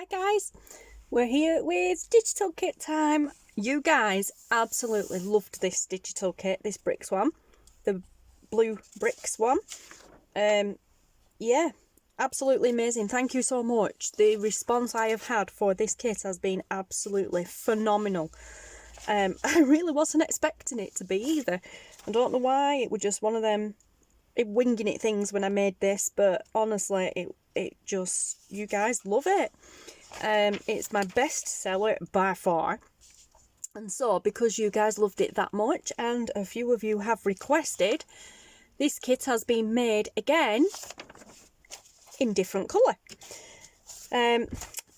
Hi guys, we're here with digital kit time. You guys absolutely loved this digital kit, this bricks one, the blue bricks one. Yeah, absolutely amazing. Thank you so much. The response I have had for this kit has been absolutely phenomenal. I really wasn't expecting it to be either. I don't know why, it was just one of them winging it things when I made this, but honestly it just, you guys love it. It's my best seller by far, and so because you guys loved it that much and a few of you have requested, this kit has been made again in different colour.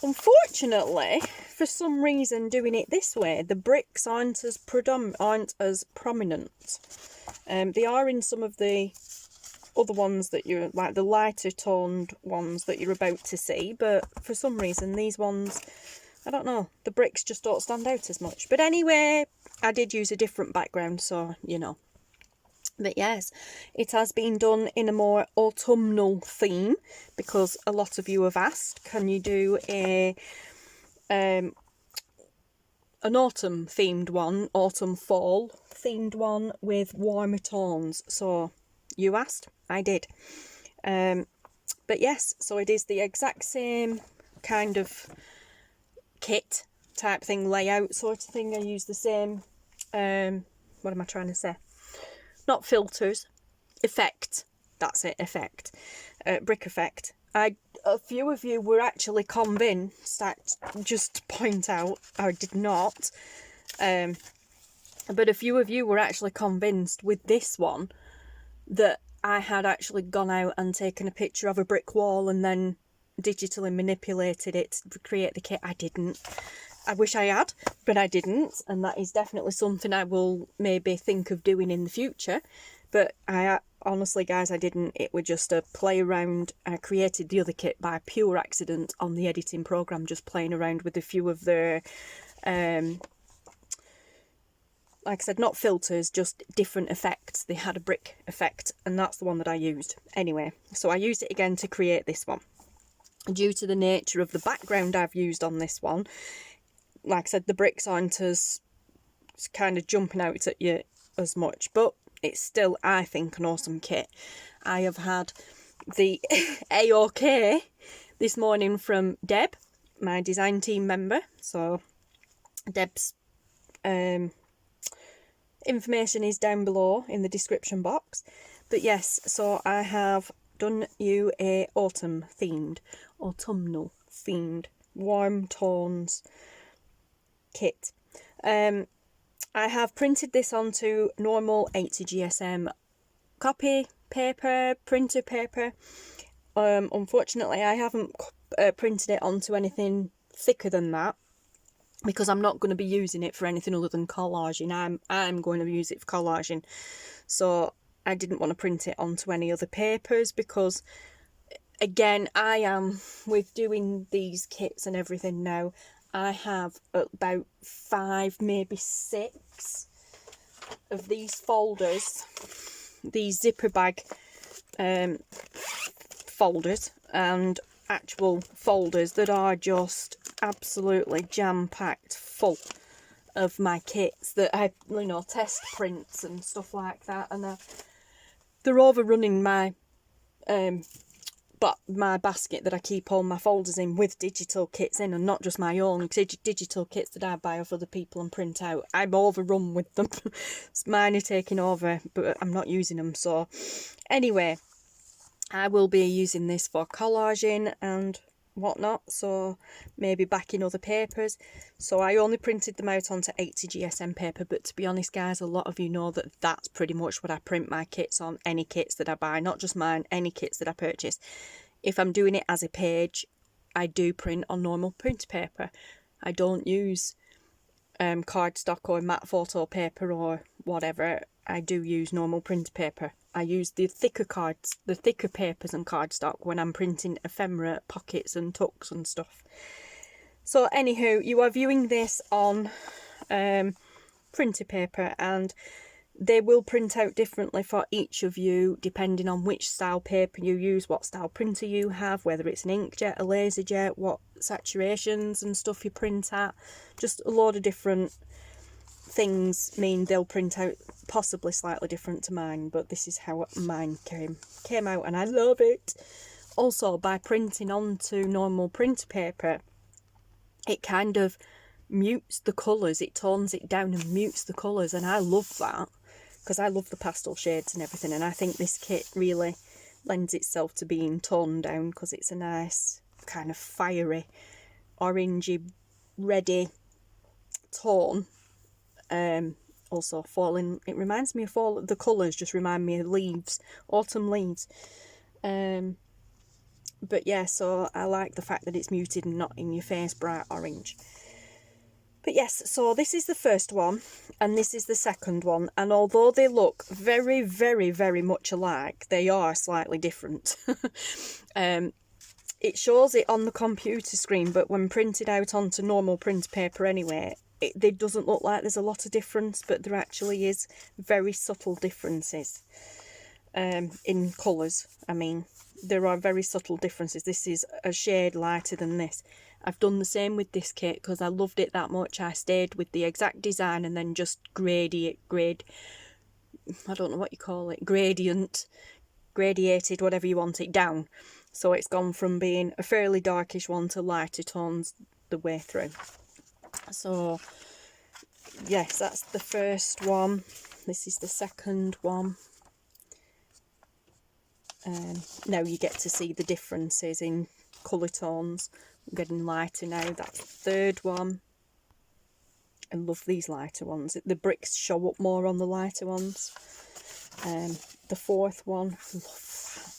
Unfortunately, for some reason doing it this way, the bricks aren't as prominent. They are in some of the other ones that you're like, the lighter toned ones that you're about to see, but for some reason these ones, I don't know, the bricks just don't stand out as much. But anyway, I did use a different background, so you know. But yes, it has been done in a more autumnal theme because a lot of you have asked, can you do an autumn themed one, autumn fall themed one with warmer tones? So you asked, I did. But yes, so it is the exact same kind of kit type thing, layout sort of thing. I use the same, what am I trying to say? Not filters, effect. That's it, effect. Brick effect. A few of you were actually convinced, just to point out, I did not. But a few of you were actually convinced with this one that I had actually gone out and taken a picture of a brick wall and then digitally manipulated it to create the kit. I didn't. I wish I had, but I didn't, and that is definitely something I will maybe think of doing in the future. But I honestly, guys, I didn't. It was just a play around. I created the other kit by pure accident on the editing program, just playing around with a few of their like I said, not filters, just different effects. They had a brick effect, and that's the one that I used. Anyway, so I used it again to create this one. Due to the nature of the background I've used on this one, like I said, the bricks aren't as kind of jumping out at you as much, but it's still, I think, an awesome kit. I have had the AOK this morning from Deb, my design team member. So Deb's information is down below in the description box. But yes, so I have done you a autumnal themed warm tones kit. I have printed this onto normal 80 GSM copy paper, printer paper. Unfortunately, I haven't printed it onto anything thicker than that, because I'm not going to be using it for anything other than collaging. I'm going to use it for collaging. So I didn't want to print it onto any other papers because, again, I am, with doing these kits and everything now, I have about 5, maybe 6 of these folders, these zipper bag folders, and actual folders that are just absolutely jam-packed full of my kits that I, you know, test prints and stuff like that, and they're overrunning my my basket that I keep all my folders in with digital kits in, and not just my own digital kits that I buy off other people and print out. I'm overrun with them. Mine are taking over, but I'm not using them. So anyway, I will be using this for collaging and whatnot, so maybe back in other papers. So I only printed them out onto 80 GSM paper, but to be honest, guys, a lot of you know that that's pretty much what I print my kits on. Any kits that I buy, not just mine, any kits that I purchase. If I'm doing it as a page, I do print on normal print paper. I don't use cardstock or matte photo paper or whatever. I do use normal print paper. I use the thicker papers and cardstock when I'm printing ephemera, pockets and tucks and stuff. So anywho, you are viewing this on printer paper, and They will print out differently for each of you, depending on which style paper you use, what style printer you have, whether it's an inkjet, a laser jet, what saturations and stuff you print at. Just a load of different things mean they'll print out possibly slightly different to mine, but this is how mine came out, and I love it. Also, by printing onto normal printer paper, it kind of mutes the colours, it tones it down and mutes the colours, and I love that because I love the pastel shades and everything, and I think this kit really lends itself to being toned down because it's a nice kind of fiery, orangey, reddy tone. Also falling, it reminds me of fall, the colours just remind me of leaves, autumn leaves. But yeah, so I like the fact that it's muted and not in your face bright orange. But yes, so this is the first one, and this is the second one, and although they look very, very, very much alike, they are slightly different. It shows it on the computer screen, but when printed out onto normal print paper anyway, it doesn't look like there's a lot of difference, but there actually is very subtle differences in colours. I mean, there are very subtle differences. This is a shade lighter than this. I've done the same with this kit because I loved it that much. I stayed with the exact design and then just I don't know what you call it, gradiated, whatever you want it, down. So it's gone from being a fairly darkish one to lighter tones the way through. So yes, that's the first one. This is the second one. Now you get to see the differences in colour tones. I'm getting lighter now. That's the third one. I love these lighter ones. The bricks show up more on the lighter ones. The fourth one, love that.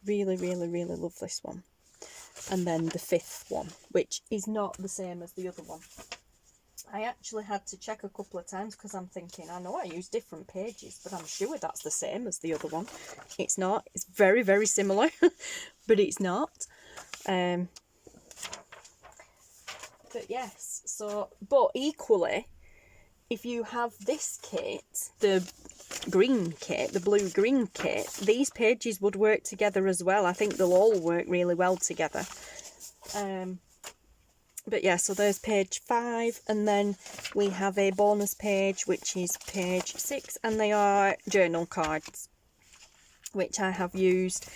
Really, really, really love this one. And then the fifth one, which is not the same as the other one. I actually had to check a couple of times because I'm thinking, I know I use different pages, but I'm sure that's the same as the other one. It's not. It's very, very similar, but it's not. But yes, so, but equally, if you have this kit, the green kit, the blue-green kit, these pages would work together as well. I think they'll all work really well together. But yeah, so there's page 5, and then we have a bonus page, which is page 6, and they are journal cards, which I have used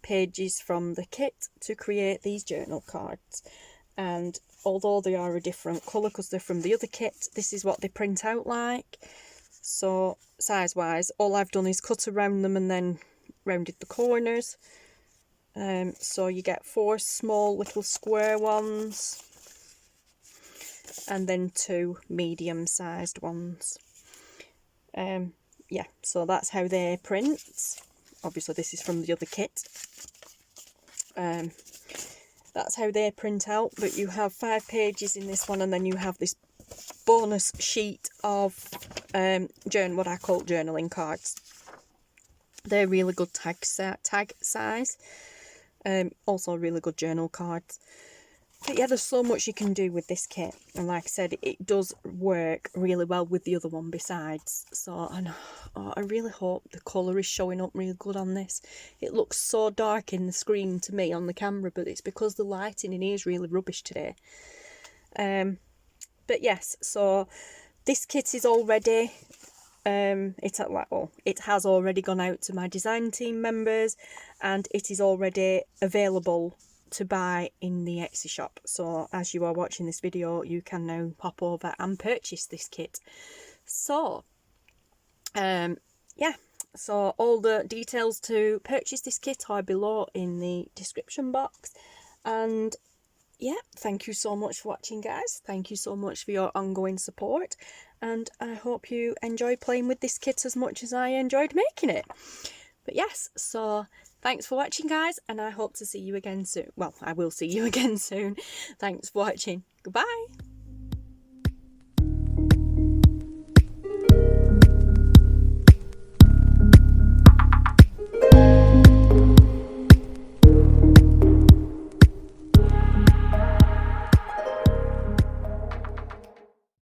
pages from the kit to create these journal cards. And although they are a different colour because they're from the other kit, this is what they print out like. So size wise, all I've done is cut around them and then rounded the corners. So you get 4 small little square ones and then 2 medium sized ones. Yeah, so that's how they print. Obviously this is from the other kit. That's how they print out, but you have 5 pages in this one, and then you have this bonus sheet of what I call journaling cards. They're really good tag size. Also really good journal cards. But yeah, there's so much you can do with this kit, and like I said, it does work really well with the other one besides. So I really hope the colour is showing up really good on this. It looks so dark in the screen to me on the camera, but it's because the lighting in here is really rubbish today. But yes, so this kit is already it has already gone out to my design team members, and it is already available to buy in the Etsy shop. So as you are watching this video, you can now pop over and purchase this kit. So yeah, so all the details to purchase this kit are below in the description box. And yeah, thank you so much for watching, guys. Thank you so much for your ongoing support, and I hope you enjoy playing with this kit as much as I enjoyed making it. But yes, so thanks for watching, guys, and I hope to see you again soon. Well, I will see you again soon. Thanks for watching. Goodbye.